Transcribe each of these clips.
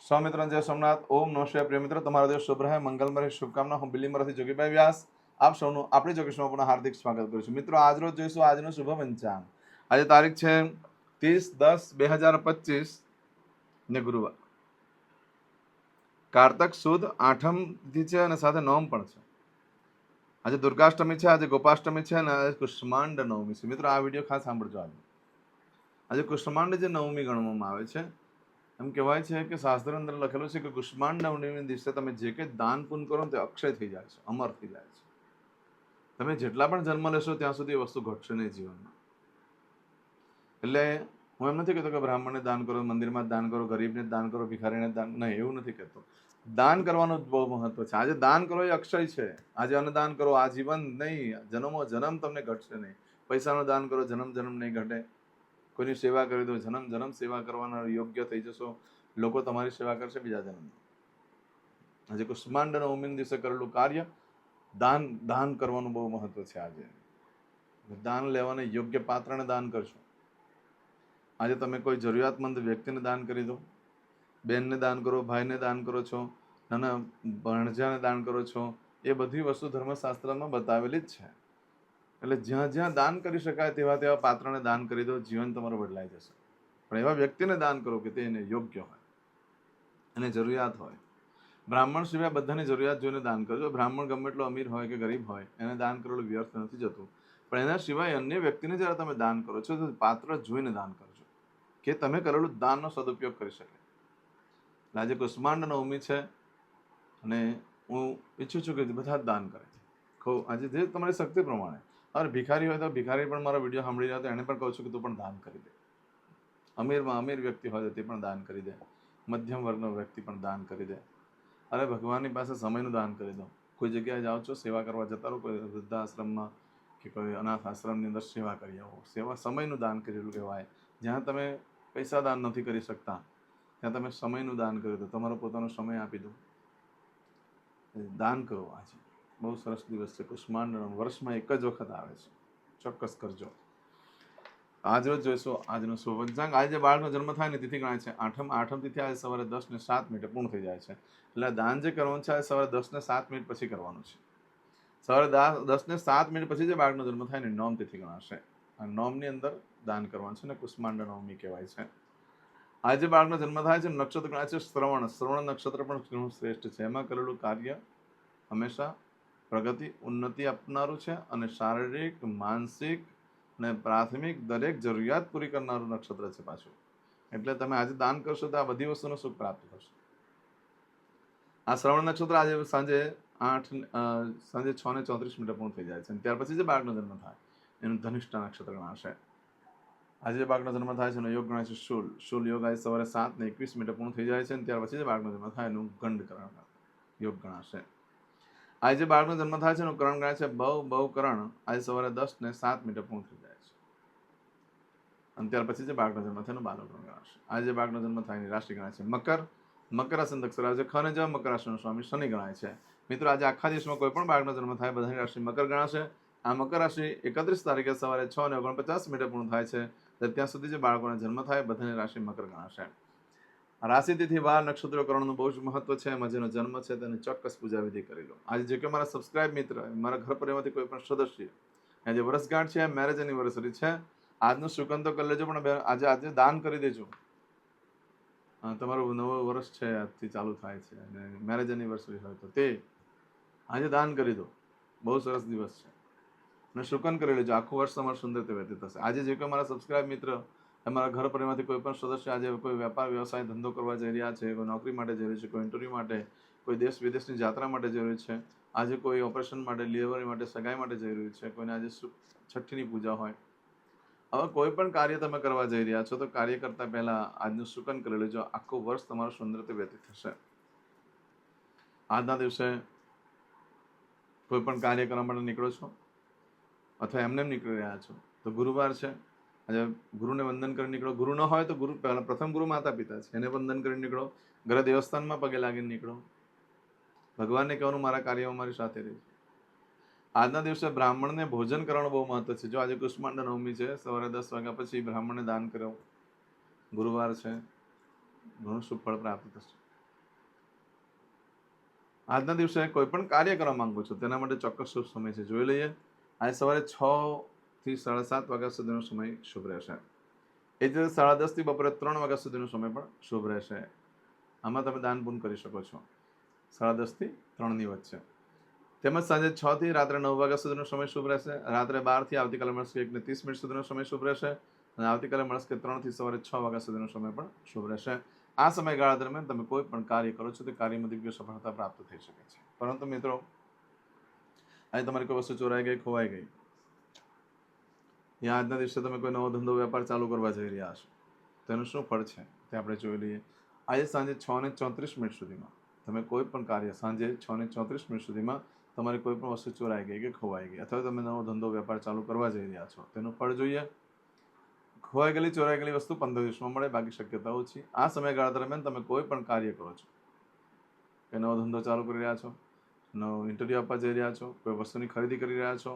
સ્વામિત્રણ જય સોમનાથ. ઓમ નમઃ શિવાય. પ્રિય મિત્રો, તમારો દિવસ શુભ રહે, મંગલમય રહે. શુભકામના. હું બિલીમરાથી જોગીભાઈ વ્યાસ આપ સૌનું આપણી જોગેશમાં પુનઃ હાર્દિક સ્વાગત કરું છું. મિત્રો, આજરોજ જોઈશું આજનું શુભ પંચાંગ. આજે તારીખ છે 30-10-2025 ને ગુરુવાર. કારતક સુદ 8મ તિથિ છે અને સાથે નવમ પણ છે. આજે દુર્ગાષ્ટમી છે, આજે ગોપાષ્ટમી છે અને આજે કુષ્માંડ નવમી છે. મિત્રો, આ વિડીયો ખાસ સાંભળજો. આજે કુષ્માંડ જે નવમી ગણવામાં આવે છે, એમ કહેવાય છે કે શાસ્ત્ર અંદર લખેલું છે કે કુષ્માંડ નવમીના દિવસે તમે જે કંઈ દાન પુણ્ય કરો તે અક્ષય થઈ જાય છે, અમર થઈ જાય છે. તમે જેટલા પણ જન્મ લેશો ત્યાં સુધી એ વસ્તુ ઘટશે નહીં જીવનમાં. એટલે હું એમ નથી કહેતો કે બ્રાહ્મણને દાન કરો, મંદિરમાં દાન કરો, ગરીબને દાન કરો, ભિખારીને દાન, નહીં, એવું નથી કહેતો. દાન કરવાનું બહુ મહત્વ છે. આજે દાન કરો એ અક્ષય છે. આજે અન્નદાન કરો, આ જીવન નહીં, જન્મો જન્મ તમને ઘટશે નહીં. પૈસાનું દાન કરો, જન્મ જન્મ નહીં ઘટે. કોઈની સેવા કરી દો, જન્મ જન્મ સેવા કરવાના યોગ્ય થઈ જશો. લોકો તમારી સેવા કરશે બીજા જન્મ. આજે કુષ્માંડ નવમી દિવસે કરેલું કાર્ય દાન કરવાનું બહુ મહત્વ છે. આજે દાન લેવાને યોગ્ય પાત્રને દાન કરશો. આજે તમે કોઈ જરૂરિયાતમંદ વ્યક્તિને દાન કરી દો, બેનને દાન કરો, ભાઈને દાન કરો છો, નાના ભણજાને દાન કરો છો. એ બધી વસ્તુ ધર્મશાસ્ત્રમાં બતાવેલી જ છે. એટલે જ્યાં જ્યાં દાન કરી શકાય તેવા તેવા પાત્રને દાન કરી દો, જીવન તમારું બદલાઈ જશે. પણ એવા વ્યક્તિને દાન કરો કે તે એને યોગ્ય હોય, એને જરૂરિયાત હોય. બ્રાહ્મણ સિવાય બધાની જરૂરિયાત જોઈને દાન કરજો. બ્રાહ્મણ ગમે એટલો અમીર હોય કે ગરીબ હોય, એને દાન કરેલું વ્યર્થ નથી જતું. પણ એના સિવાય અન્ય વ્યક્તિને જ્યારે તમે દાન કરો છો તો પાત્ર જોઈને દાન કરજો કે તમે કરેલું દાનનો સદુપયોગ કરી શકે. આજે કુષ્માંડ નવમી છે અને હું ઈચ્છું છું કે બધા જ દાન કરે. આજે જે તમારી શક્તિ પ્રમાણે. હવે ભિખારી હોય તો ભિખારી પણ મારો વિડીયો સાંભળી રહ્યા તો એને પણ કહું છું કે તું પણ દાન કરી દે. અમીરમાં અમીર વ્યક્તિ હોય તો તે પણ દાન કરી દે. મધ્યમ વર્ગનો વ્યક્તિ પણ દાન કરી દે. અરે ભગવાનની પાસે સમયનું દાન કરી દો. કોઈ જગ્યાએ જાઓ છો, સેવા કરવા જતા રહો, કોઈ વૃદ્ધાશ્રમમાં કે કોઈ અનાથ આશ્રમની અંદર સેવા કરી આવો. સેવા સમયનું દાન કરેલું કહેવાય. જ્યાં તમે પૈસા દાન નથી કરી શકતા ત્યાં તમે સમયનું દાન કરી દો. તમારો પોતાનો સમય આપી દો, દાન કરો. આજે બહુ સરસ દિવસ છે. કુષ્માંડ વર્ષમાં એક જ વખત આવે છે. ચોક્કસ કરજો. આજરોજ જોઈશું આજનું શુભ પંચાંગ. આજે જે બાળકનો જન્મ થાય ને તિથિ ગણાય છે આઠમ તિથિ. આજે સવારે 10:07 પૂર્ણ થઈ જાય છે. એટલે દાન જે કરવાનું છે સવારે 10:07 પછી કરવાનું છે. સવારે 10:07 પછી જે બાળકનો જન્મ થાય ને નવમ તિથિ ગણાશે. આ નવમની અંદર દાન કરવાનું છે ને કુષ્માંડ નવમી કહેવાય છે. આજે બાળકનો જન્મ થાય છે, નક્ષત્ર ગણાય છે શ્રવણ. શ્રવણ નક્ષત્ર પણ ઘણું શ્રેષ્ઠ છે. એમાં કરેલું કાર્ય હંમેશા પ્રગતિ ઉન્નતિ આપનારું છે અને શારીરિક, માનસિક અને પ્રાથમિક દરેક જરૂરિયાત પૂરી કરનારું નક્ષત્ર છે પાછું. એટલે તમે આજે દાન કરશો તો આ બધી વસ્તુનો સુખ પ્રાપ્ત થશે. આ શ્રવણ નક્ષત્ર આજે સાંજે 6:34 પૂર્ણ થઈ જાય છે. ત્યાર પછી જે બાળકનો જન્મ થાય એનું ધનિષ્ઠા નક્ષત્ર ગણાશે. આજે બાળકનો જન્મ થાય છે એનો યોગ ગણાય છે શૂલ. શૂલ યોગ આજે સવારે 7:21 પૂર્ણ થઈ જાય છે અને ત્યાર પછી જે બાળકનો જન્મ થાય એનું ગંડકરણ યોગ ગણાશે. આજે જે બાળકનો જન્મ થાય છે એનું કરણ ગણાય છે બહુકરણ. આજે સવારે 10:07 પૂર્ણ થઈ જાય છે અને ત્યાર પછી જે બાળકનો જન્મ થાય એનું બાલકરણ ગણાશે. આજે જે બાળકનો જન્મ થાય એની રાશિ ગણાય છે મકર. મકર રાશિ અક્ષર આવે છે ખ ને જ. મકર રાશિનો સ્વામી શનિ ગણાય છે. મિત્રો, આજે આખા દિવસમાં કોઈ પણ બાળકનો જન્મ થાય બધાની રાશિ મકર ગણાશે. આ મકર રાશિ 31 તારીખે સવારે 6:49 પૂર્ણ થાય છે. ત્યાં સુધી જે બાળકોનો જન્મ થાય બધાની રાશિ મકર ગણાશે. રાશિ તિથિ વાર નક્ષત્રો કરણનું બહુ જ મહત્વ છે. એમાં જેનો જન્મ છે તેની ચોક્કસ પૂજા વિધિ કરી લો. આજે જે કે મારા સબસ્ક્રાઇબ મિત્ર, મારા ઘર પરિવારમાંથી કોઈ પણ સદસ્ય આજે વર્ષગાંઠ છે, મેરેજ એનિવર્સરી છે, આજનું સુકન તો કરી લેજો, પણ આજે દાન કરી દેજો. તમારું નવું વર્ષ છે આજથી ચાલુ થાય છે અને મેરેજ એનિવર્સરી હોય તો તે આજે દાન કરી દો. બહુ સરસ દિવસ છે અને શુકન કરી લેજો. આખું વર્ષ તમારું સુંદર રીતે વ્યતીત થશે. આજે જે કોઈ મારા સબસ્ક્રાઇબ મિત્ર, અમારા ઘર પરિવારમાંથી કોઈ પણ સદસ્ય આજે કોઈ વેપાર વ્યવસાય ધંધો કરવા જઈ રહ્યા છે, કોઈ નોકરી માટે જઈ રહ્યું છે, કોઈ ઇન્ટરવ્યૂ માટે, કોઈ દેશ વિદેશની યાત્રા માટે જઈ રહ્યું છે, આજે કોઈ ઓપરેશન માટે, ડિલિવરી માટે, સગાઈ માટે જઈ રહ્યું છે, કોઈને આજે છઠ્ઠીની પૂજા હોય. હવે કોઈ પણ કાર્ય તમે કરવા જઈ રહ્યા છો તો કાર્ય કરતા પહેલા આજનું શુકન કરી લેજો. આખું વર્ષ તમારું સુંદર રીતે વ્યતીત થશે. આજના દિવસે કોઈ પણ કાર્ય કરવા માટે નીકળો છો અથવા એમને નીકળી રહ્યા છો તો ગુરુવાર છે, આજે ગુરુને વંદન કરી નીકળો. ગુરુ ન હોય તો પ્રથમ ગુરુ માતા પિતા છે, એને વંદન કરી નીકળો. ઘરે દેવસ્થાનમાં પગે લાગીને નીકળો. ભગવાનને કહેવાનું મારા કાર્યમાં મારી સાથે રહે. આજના દિવસે બ્રાહ્મણને ભોજન કરવાનું બહુ મહત્વ છે. જો આજે કુષ્માંડ નવમી છે, સવારે 10 વાગ્યા પછી બ્રાહ્મણને દાન કરો. ગુરુવાર છે, ઘણું શુભ ફળ પ્રાપ્ત થશે. આજના દિવસે કોઈ પણ કાર્ય કરવા માંગો છો તેના માટે ચોક્કસ શુભ સમય છે, જોઈ લઈએ. આજે સવારે 6 થી 7:30 વાગ્યા સુધીનો સમય શુભ રહેશે. એ જ રીતે 10:30 થી બપોરે 3 વાગ્યા સુધીનો સમય પણ શુભ રહેશે. આમાં તમે દાન પુણ્ય કરી શકો છો 10:30 થી 3 ની વચ્ચે. તેમજ સાંજે 6 થી રાત્રે 9 વાગ્યા સુધીનો સમય શુભ રહેશે. રાત્રે 12 થી આવતીકાલે મળશે 1:30 સુધીનો સમય શુભ રહેશે. અને આવતીકાલે મળશે 3 થી સવારે 6 વાગ્યા સુધીનો સમય પણ શુભ રહેશે. આ સમયગાળા દરમિયાન તમે કોઈ પણ કાર્ય કરો છો તે કાર્યમાં દિવ્ય સફળતા પ્રાપ્ત થઈ શકે છે. પરંતુ મિત્રો, આજે તમારી કોઈ વસ્તુ ચોરાઈ ગઈ, ખોવાઈ ગઈ, યા આજના દિવસે તમે કોઈ નવો ધંધો વેપાર ચાલુ કરવા જઈ રહ્યા છો, તેનું શું ફળ છે તે આપણે જોઈ લઈએ. આજે સાંજે 6:34 સુધીમાં તમે કોઈ પણ કાર્ય સાંજે 6:34 સુધીમાં તમારી કોઈ પણ વસ્તુ ચોરાઈ ગઈ કે ખોવાઈ ગઈ, અથવા તમે નવો ધંધો વેપાર ચાલુ કરવા જઈ રહ્યા છો, તેનું ફળ જોઈએ. ખોવાઈ ગયેલી ચોરાઈ ગયેલી વસ્તુ 15 દિવસમાં મળે, બાકી શક્યતા ઓછી. આ સમયગાળા દરમિયાન તમે કોઈ પણ કાર્ય કરો છો, કે નવો ધંધો ચાલુ કરી રહ્યા છો, નવો ઇન્ટરવ્યૂ આપવા જઈ રહ્યા છો, કોઈ વસ્તુની ખરીદી કરી રહ્યા છો,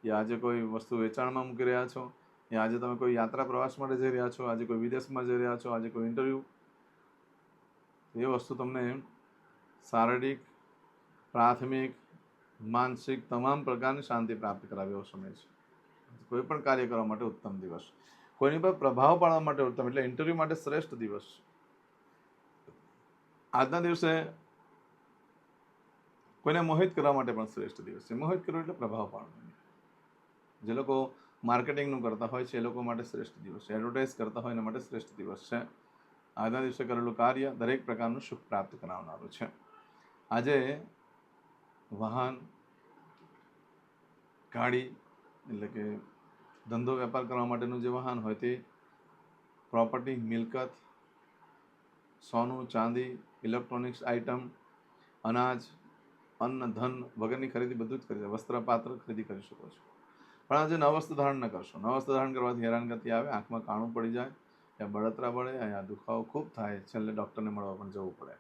યા આજે કોઈ વસ્તુ વેચાણમાં મૂકી રહ્યા છો, યા આજે તમે કોઈ યાત્રા પ્રવાસ માટે જઈ રહ્યા છો, આજે કોઈ વિદેશમાં જઈ રહ્યા છો, આજે કોઈ ઇન્ટરવ્યૂ, એ વસ્તુ તમને શારીરિક, પ્રાથમિક, માનસિક તમામ પ્રકારની શાંતિ પ્રાપ્ત કરાવે એવો સમય છે. કોઈ પણ કાર્ય કરવા માટે ઉત્તમ દિવસ, કોઈની પર પ્રભાવ પાડવા માટે ઉત્તમ, એટલે ઇન્ટરવ્યૂ માટે શ્રેષ્ઠ દિવસ. આજના દિવસે કોઈને મોહિત કરવા માટે પણ શ્રેષ્ઠ દિવસ છે. મોહિત કરવું એટલે પ્રભાવ પાડવો. જે લોકો માર્કેટિંગનું કરતા હોય છે એ લોકો માટે શ્રેષ્ઠ દિવસ છે. એડવર્ટાઇઝ કરતા હોય એના માટે શ્રેષ્ઠ દિવસ છે. આજના દિવસે કરેલું કાર્ય દરેક પ્રકારનું સુખ પ્રાપ્ત કરાવનારું છે. આજે વાહન, ગાડી, એટલે કે ધંધો વેપાર કરવા માટેનું જે વાહન હોય તે, પ્રોપર્ટી, મિલકત, સોનું, ચાંદી, ઇલેક્ટ્રોનિક્સ આઇટમ, અનાજ, અન્ન, ધન વગરની ખરીદી બધું જ કરી, વસ્ત્ર પાત્ર ખરીદી કરી શકો છો. પણ આજે નવ વસ્તુ ધારણ ન કરશો. નવ વસ્તુ ધારણ કરવાથી હેરાનગતિ આવે, આંખમાં કાણું પડી જાય, યા બળતરા પડે, યા દુખાવો ખૂબ થાય, છેલ્લે ડૉક્ટરને મળવા પણ જવું પડે.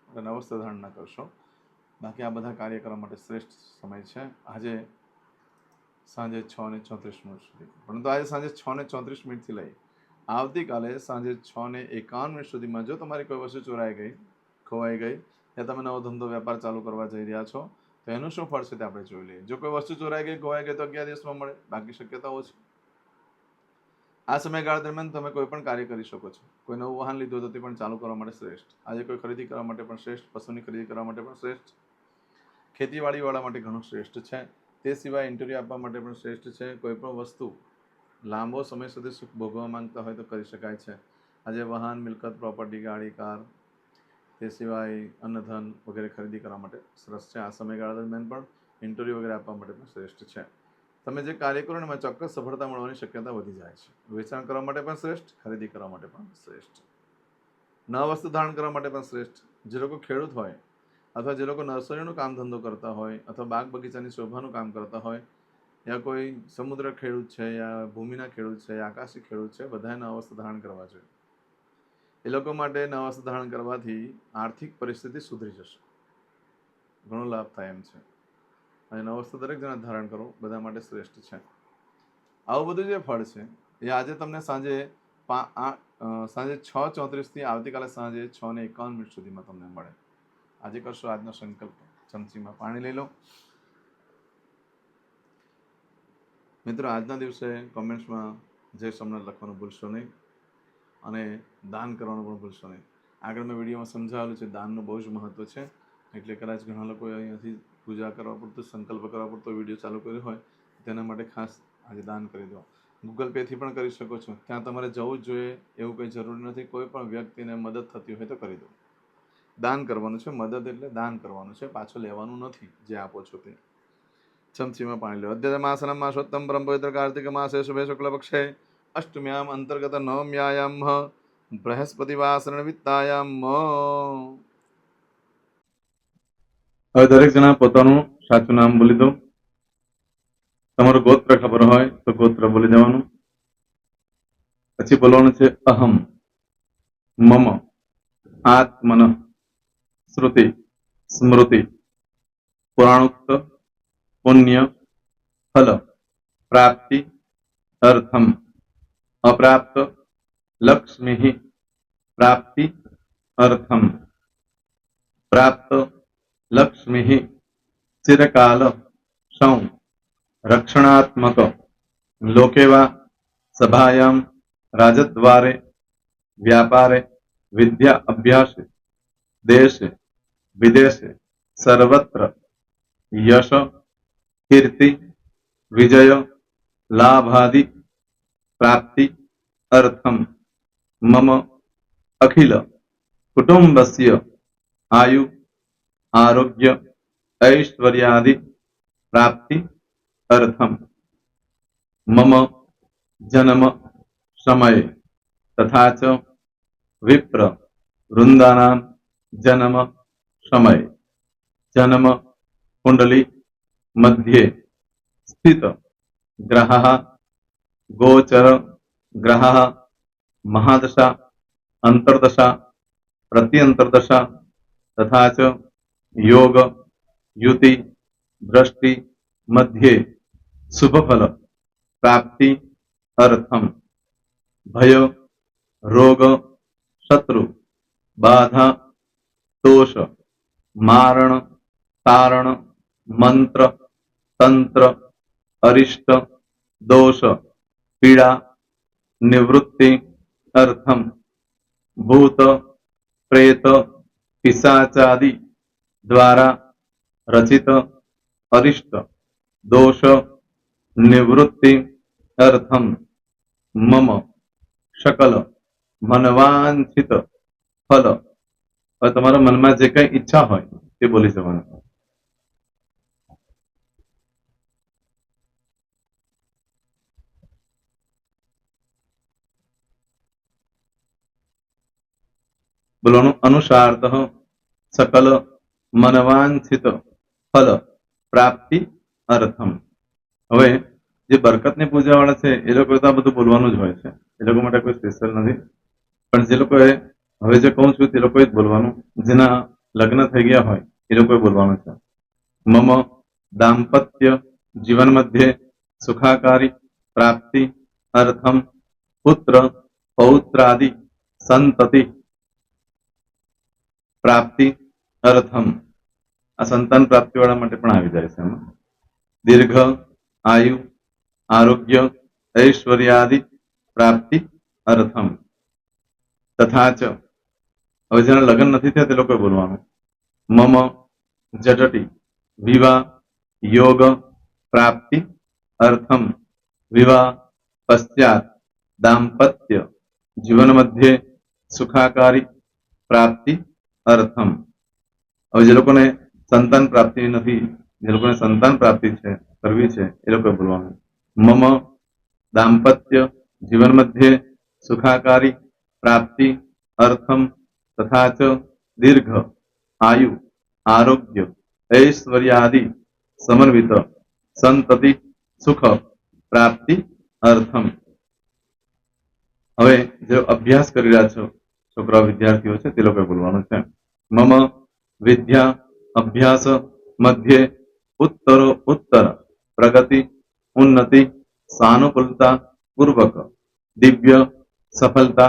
એટલે નવ વસ્તુ ધારણ ન કરશો. બાકી આ બધા કાર્ય કરવા માટે શ્રેષ્ઠ સમય છે આજે સાંજે 6:34 સુધી. પરંતુ આજે સાંજે 6:34 લઈ આવતીકાલે સાંજે 6:51 સુધીમાં જો તમારી કોઈ વસ્તુ ચોરાઈ ગઈ, ખોવાઈ ગઈ, યા તમે નવો ધંધો વેપાર ચાલુ કરવા જઈ રહ્યા છો, તો એનું શું ફળ છે તે આપણે જોઈ લઈએ. જો કોઈ વસ્તુ ચોરાઈ ગઈ, ખોવાઈ ગઈ તો 11 દિવસમાં મળે, બાકી શક્યતા ઓછી. આ સમયગાળા દરમિયાન તમે કોઈ પણ કાર્ય કરી શકો છો. કોઈ નવું વાહન લીધું તો તે પણ ચાલુ કરવા માટે શ્રેષ્ઠ. આજે કોઈ ખરીદી કરવા માટે પણ શ્રેષ્ઠ, પશુની ખરીદી કરવા માટે પણ શ્રેષ્ઠ, ખેતીવાડીવાળા માટે ઘણું શ્રેષ્ઠ છે. તે સિવાય ઇન્ટરવ્યૂ આપવા માટે પણ શ્રેષ્ઠ છે. કોઈ પણ વસ્તુ લાંબો સમય સુધી સુખ ભોગવવા માંગતા હોય તો કરી શકાય છે. આજે વાહન, મિલકત, પ્રોપર્ટી, ગાડી, કાર, તે સિવાય અન્નધન વગેરે ખરીદી કરવા માટે સરસ છે. આ સમયગાળા દરમિયાન પણ ઇન્ટરવ્યૂ વગેરે આપવા માટે પણ શ્રેષ્ઠ છે. તમે જે કાર્ય કરો ને એમાં ચોક્કસ સફળતા મળવાની શક્યતા વધી જાય છે. વેચાણ કરવા માટે પણ શ્રેષ્ઠ, ખરીદી કરવા માટે પણ શ્રેષ્ઠ, નવા વસ્તુ ધારણ કરવા માટે પણ શ્રેષ્ઠ. જે લોકો ખેડૂત હોય, અથવા જે લોકો નર્સરીનું કામ ધંધો કરતા હોય, અથવા બાગ બગીચાની શોભાનું કામ કરતા હોય, યા કોઈ સમુદ્ર ખેડૂત છે, યા ભૂમિના ખેડૂત છે, યા આકાશી ખેડૂત છે, બધાએ નવા વસ્તુ ધારણ કરવા જોઈએ. એ લોકો માટે નવા વસ્તુ ધારણ કરવાથી આર્થિક પરિસ્થિતિ સુધરી જશે, ઘણો લાભ થાય એમ છે. અને નવા વસ્તુ દરેક જણા ધારણ કરો, બધા માટે શ્રેષ્ઠ છે. આવું બધું જે ફળ છે એ આજે તમને સાંજે 6:34 આવતીકાલે સાંજે 6:51 સુધીમાં તમને મળે. આજે કરશો આજનો સંકલ્પ. ચમચીમાં પાણી લઈ લો. મિત્રો, આજના દિવસે કોમેન્ટ્સમાં જય સોમનાથ લખવાનું ભૂલશો નહીં, અને દાન કરવાનું પણ ભૂલશો નહીં. આગળ મેં વિડીયોમાં સમજાવેલું છે, દાનનું બહુ જ મહત્વ છે. એટલે કદાચ ઘણા લોકોએ અહીંયાથી પૂજા કરવા પૂરતું, સંકલ્પ કરવા પૂરતો વિડીયો ચાલુ કર્યો હોય, તેના માટે ખાસ આજે દાન કરી દો. ગૂગલ પેથી પણ કરી શકો છો. ત્યાં તમારે જવું જ જોઈએ એવું કંઈ જરૂરી નથી. કોઈ પણ વ્યક્તિને મદદ થતી હોય તો કરી દો. દાન કરવાનું છે. મદદ એટલે દાન કરવાનું છે, પાછું લેવાનું નથી. જે આપો છો તે. ચમચીમાં પાણી લો. અદ્ય માસનમ માસોત્તમ પરમ પવિત્ર કાર્તિક માસે શુભે શુક્લ પક્ષે અષ્ટમ્યામ અંતર્ગત નવમ્યાયામ બૃહસ્પતિવાસરણ વિત્તાયામ. હવે દરેક જણા પોતાનું સાચું નામ બોલી દો. તમારું ગોત્ર ખબર હોય તો ગોત્ર બોલી દેવાનું. પછી બોલવાનું છે અહમ, મમ, આત્મન, શ્રુતિ, સ્મૃતિ, પુરાણોક્ત, પુણ્ય, ફલ, પ્રાપ્તિ, અર્થમ, અપ્રાપ્ત, લક્ષ્મી, પ્રાપ્તિ, અર્થમ, પ્રાપ્ત, लक्ष्मी चिरकाल सं रक्षणात्मक लोके वा सभायां राजद्वारे व्यापारे विद्या अभ्यासे देशे विदेशे सर्वत्र यश कीर्ति विजय लाभादि प्राप्ति अर्थम मम अखिल कुटुंबस्य आयु आरोग्य ऐश्वर्यादि प्राप्ति अर्थम मम जन्म समय तथा च विप्र वृंदानां जन्म समय जन्म कुंडली मध्ये स्थित ग्रहः गोचर ग्रहः महादशा अंतर्दशा प्रत्यंतर्दशा तथा च योग युति दृष्टि मध्ये शुभफल प्राप्ति अर्थम भय रोग शत्रु बाधा दोष मारण तारण मंत्र तंत्र अरिष्ट दोष पीड़ा निवृत्ति अर्थम भूत प्रेत पिशाचादि द्वारा रचित अरिष्ट दोष निवृत्ति अर्थम मम सकल मनवांछित फल और તમારા મનમાં જે કઈ ઈચ્છા હોય તે બોલી જવાનું. બોલવાનું અનુસારતઃ सकल मनवांछित फल प्राप्ति अर्थम. હવે જે બરકતની પૂજા વાળા છે એ લોકો તો આ બધું બોલવાનું જ હોય છે, એ લોકો માટે કોઈ સ્પેશિયલ નથી. પણ જે લોકોએ હવે જે કહું છું તે લોકોએ જ બોલવાનું, જેના લગ્ન થઈ ગયા હોય એ લોકોએ બોલવાનું છે. મમ દાંપત્ય જીવન મધ્યે સુખાકારી પ્રાપ્તિ અર્થમ પુત્ર પૌત્રાદि સંતતિ પ્રાપ્તિ અર્થમ. આ સંતાન પ્રાપ્તિ વાળા માટે પણ આવી જાય છે એમાં. દીર્ઘ આયુ आरोग्य ऐश्वर्यादि प्राप्ति अर्थम तथा च. હવે જેના લગ્ન નથી થયા તે લોકોએ બોલવાનું. મમ જટટી વિવાહ योग प्राप्ति अर्थम विवाह पश्चात दाम्पत्य जीवन मध्य सुखाकारी प्राप्ति अर्थम. હવે જે લોકોને સંતાન પ્રાપ્તિ નથી, જે લોકોને સંતાન પ્રાપ્તિ છે કરવી છે એ લોકોએ બોલવાનું. मम दाम्पत्य जीवन मध्य सुखाकारी प्राप्ति अर्थम तथा च दीर्घ आयु आरोग्य ऐश्वर्यादि समन्वित संतति सुख प्राप्ति अर्थम. હવે જે અભ્યાસ કરી રહ્યા છો છોકરા વિદ્યાર્થીઓ છે તે લોકોએ બોલવાનું છે. મમ વિદ્યા અભ્યાસ મધ્યે ઉત્તરો ઉત્તર પ્રગતિ उन्नति सानुकूलता पूर्वक दिव्य सफलता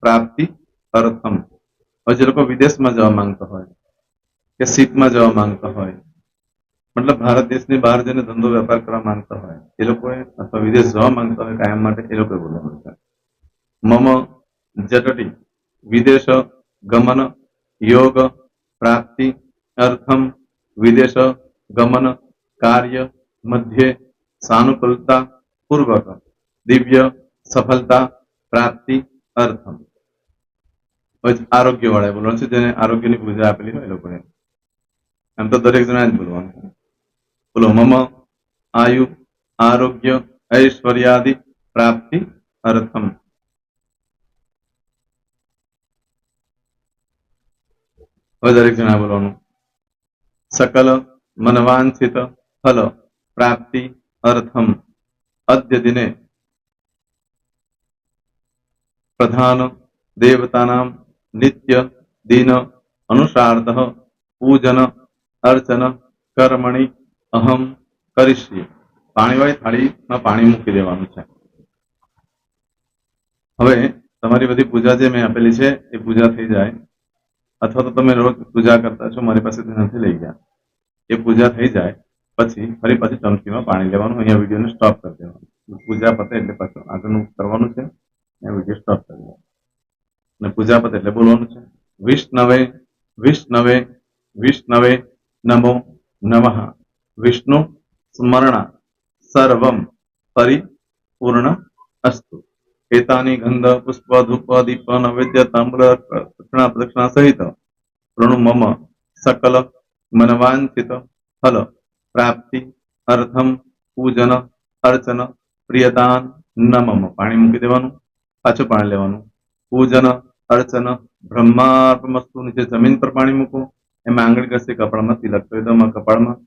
प्राप्ति अर्थम. और जो लोग विदेश में जवा मांगता हो के सीट में जवा मांगता हो, मतलब भारत देश ने बहार जने धंधो व्यापार करवा मांगता हो ए लोग अथवा विदेश जवा मांगता हो कायम माटे ए लोग बोलवानुं छे. मम जटटी विदेश गमन योग प्राप्ति अर्थम विदेश गमन कार्य मध्य सानुकूलता पूर्वक दिव्य सफलता प्राप्ति अर्थम. आरोग्य वाળા બોલવાનું છે, જેને આરોગ્યની પૂજા આપેલી હોય એ લોકોએ. એમ તો દરેક જણા જ બોલવાનું. બોલો મમ આયુ આરોગ્ય ऐश्वर्यादि प्राप्ति अर्थम. હવે દરેક જણા બોલવાનું. सकल मनवांछित फल प्राप्ति अर्थम अद्य दिने प्रधान देवतानां नित्य दिन अनुसारतः पूजन अर्चन कर्मणि अहम करिष्ये. પાણીવાળી થાળીમાં પાણી મૂકી દેવાનું છે. હવે તમારી બધી પૂજા જે મેં આપેલી છે એ પૂજા થઈ જાય, અથવા તો તમે રોજ પૂજા કરતા છો મારી પાસેથી નથી લઈ ગયા એ પૂજા થઈ જાય પછી ફરી પાછું ચમચીમાં પાણી લેવાનું. અહીંયા વિડીયોને સ્ટોપ કરી દેવાનું. પૂજા પતે એટલે પાછું આગળનું કરવાનું છે. અહીંયા વિડીયો સ્ટોપ કરી દેવાનો અને પૂજા પતે એટલે બોલવાનું છે વિષ્ણવે વિષ્ણવે વિષ્ણવે નમો નમઃ વિષ્ણુ સ્મરણ સર્વમ પરિપૂર્ણ અસ્તુ. એતાની ગંધ પુષ્પ ધૂપ દીપ નૈવેદ્ય તામ્ર દક્ષિણા પ્રદક્ષિણા સહિત પ્રણુ મમ સકલ મનવાંછિત ફલ પ્રાપ્તિ અર્થમ પૂજન અર્ચન પ્રિયદાન નમમ. પાણી મૂકી દેવાનું, પાછું પાણી લેવાનું. પૂજન અર્ચન બ્રહ્માર્પણમસ્તુ. નીચે જમીન પર પાણી મૂકો, એમાં આંગળી ઘસી કપાળમાં તિલક કરી દો. કપાળમાં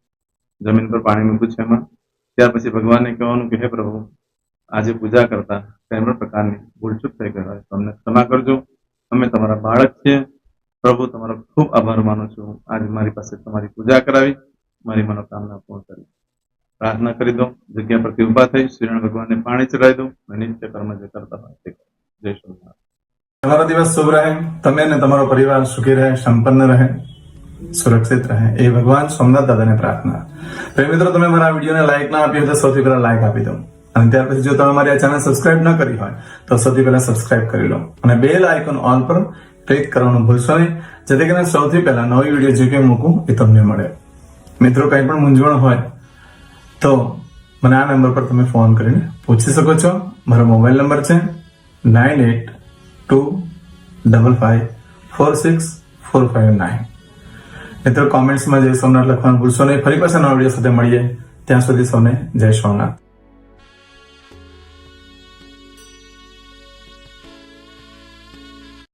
જમીન પર પાણી મૂક્યું છે એમાં. ત્યાર પછી ભગવાનને કહેવાનું કે હે પ્રભુ, આજે પૂજા કરતા કોઈ પણ પ્રકારની ભૂલચૂક થઈ ગઈ હોય તો અમને ક્ષમા કરજો. અમે તમારા બાળક છીએ. પ્રભુ, તમારો ખૂબ આભાર માનું છું. આજે મારી પાસે તમારી પૂજા કરાવી, મારી મનોકામના પૂર્ણ કરી. પ્રાર્થના કરી દો. જગ્યા પરથી ઉભા થઈ શ્રીનારાયણ ભગવાનને પાણી ચડાવી દો અને નિત્ય કર્મ જે કરતા હોય તે કરો. જય શ્રી. તમારો દિવસ શુભ રહે. તમે અને તમારો પરિવાર સુખી રહે, સંપન્ન રહે, સુરક્ષિત રહે એ ભગવાન સોમનાથ દાદાને પ્રાર્થના. પ્રેમ મિત્રો, તમે મારા વિડીયોને લાઈક ના આપી હોય તો સૌથી પહેલા લાઈક આપી દો. અને ત્યાર પછી જો તમે મારી આ ચેનલ સબસ્ક્રાઇબ ન કરી હોય તો સૌથી પહેલા સબસ્ક્રાઇબ કરી લો અને બેલ આઇકોન ઓલ પર ક્લિક કરવાનું ભૂલશો નહીં, જેથી કરીને સૌથી પહેલા નવી વિડીયો જે કંઈ મૂકું એ તમને મળે. મિત્રો, કંઈ પણ મૂંઝવણ હોય તો મને આ નંબર પર તમે ફોન કરીને પૂછી શકો છો. મારો મોબાઈલ નંબર છે 9825546459. મિત્રો, કોમેન્ટ્સમાં જય સોમનાથ લખવાનું ભૂલશો નહીં. ફરી પાછા નવા વિડીયો સાથે મળીએ. ત્યાં સુધી સૌને જય સોમનાથ.